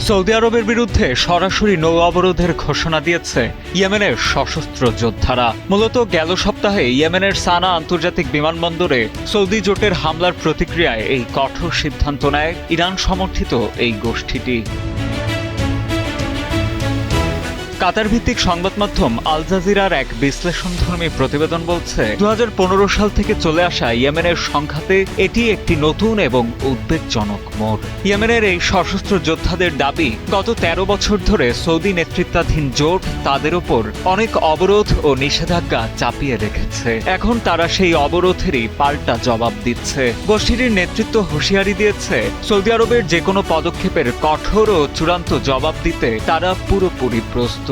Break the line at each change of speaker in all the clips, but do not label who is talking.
Saudi আরবের বিরুদ্ধে সরাসরি নৌ অবরোধের ঘোষণা দিয়েছে ইয়েমেনের সশস্ত্র যোদ্ধারা। মূলত গেল সপ্তাহে ইয়েমেনের সানা আন্তর্জাতিক বিমানবন্দরে সৌদি জোটের হামলার প্রতিক্রিয়ায় এই কঠোর সিদ্ধান্ত নেয় ইরান সমর্থিত এই গোষ্ঠীটি। কাতার ভিত্তিক সংবাদ মাধ্যম আল জাজিরার এক বিশ্লেষণধর্মী প্রতিবেদন বলছে, 2015 সাল থেকে চলে আসা ইয়েমেনের সংঘাতে এটি একটি নতুন এবং উদ্বেগজনক মোড়। ইয়েমেনের এই সশস্ত্র যোদ্ধাদের দাবি, গত 13 বছর ধরে সৌদি নেতৃত্বাধীন জোট তাদের ওপর অনেক অবরোধ ও নিষেধাজ্ঞা চাপিয়ে রেখেছে। এখন তারা সেই অবরোধেরই পাল্টা জবাব দিচ্ছে। গোষ্ঠীটির নেতৃত্ব হুঁশিয়ারি দিয়েছে, সৌদি আরবের যে কোনো পদক্ষেপের কঠোর ও চূড়ান্ত জবাব দিতে তারা পুরোপুরি প্রস্তুত।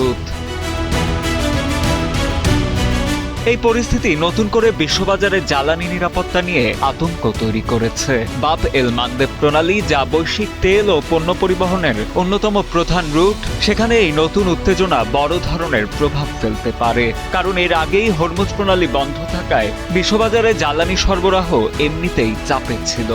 এই পরিস্থিতি নতুন করে বিশ্ববাজারে জ্বালানি নিরাপত্তা নিয়ে আতঙ্ক তৈরি করেছে। বাব এল মানদেব প্রণালী, যা বৈশ্বিক তেল ও পণ্য পরিবহনের অন্যতম প্রধান রুট, সেখানে এই নতুন উত্তেজনা বড় ধরনের প্রভাব ফেলতে পারে। কারণ এর আগেই হরমুজ প্রণালী বন্ধ থাকায় বিশ্ববাজারে জ্বালানি সরবরাহ এমনিতেই চাপে ছিল।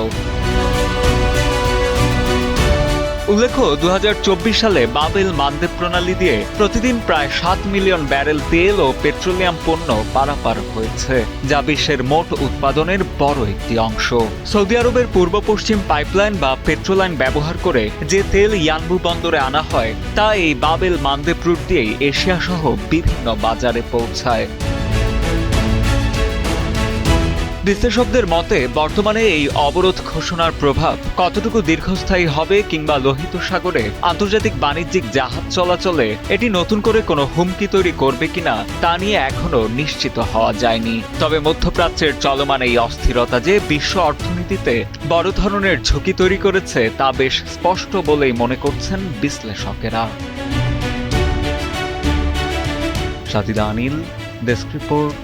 উল্লেখ্য, 2024 সালে বাব এল মানদেব প্রণালী দিয়ে প্রতিদিন প্রায় 7 মিলিয়ন ব্যারেল তেল ও পেট্রোলিয়াম পণ্য পারাপার হয়েছে, যা বিশ্বের মোট উৎপাদনের বড় একটি অংশ। সৌদি আরবের পূর্ব পশ্চিম পাইপলাইন বা পেট্রোলাইন ব্যবহার করে যে তেল ইয়ানবু বন্দরে আনা হয়, তা এই বাব এল মানদেব রুট দিয়েই এশিয়া সহ বিভিন্ন বাজারে পৌঁছায়। বিশ্লেষকদের মতে, বর্তমানে এই অবরোধ ঘোষণার প্রভাব কতটুকু দীর্ঘস্থায়ী হবে কিংবা লোহিত সাগরে আন্তর্জাতিক বাণিজ্যিক জাহাজ চলাচলে এটি নতুন করে কোনো হুমকি তৈরি করবে কিনা তা নিয়ে এখনো নিশ্চিত হওয়া যায়নি। তবে মধ্যপ্রাচ্যের চলমান এই অস্থিরতা যে বিশ্ব অর্থনীতিতে বড় ধরনের ঝুঁকি তৈরি করেছে তা বেশ স্পষ্ট বলেই মনে করছেন বিশ্লেষকেরা। সাজিদা আনিল, ডেস্ক রিপোর্ট,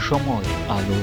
সময় আলো।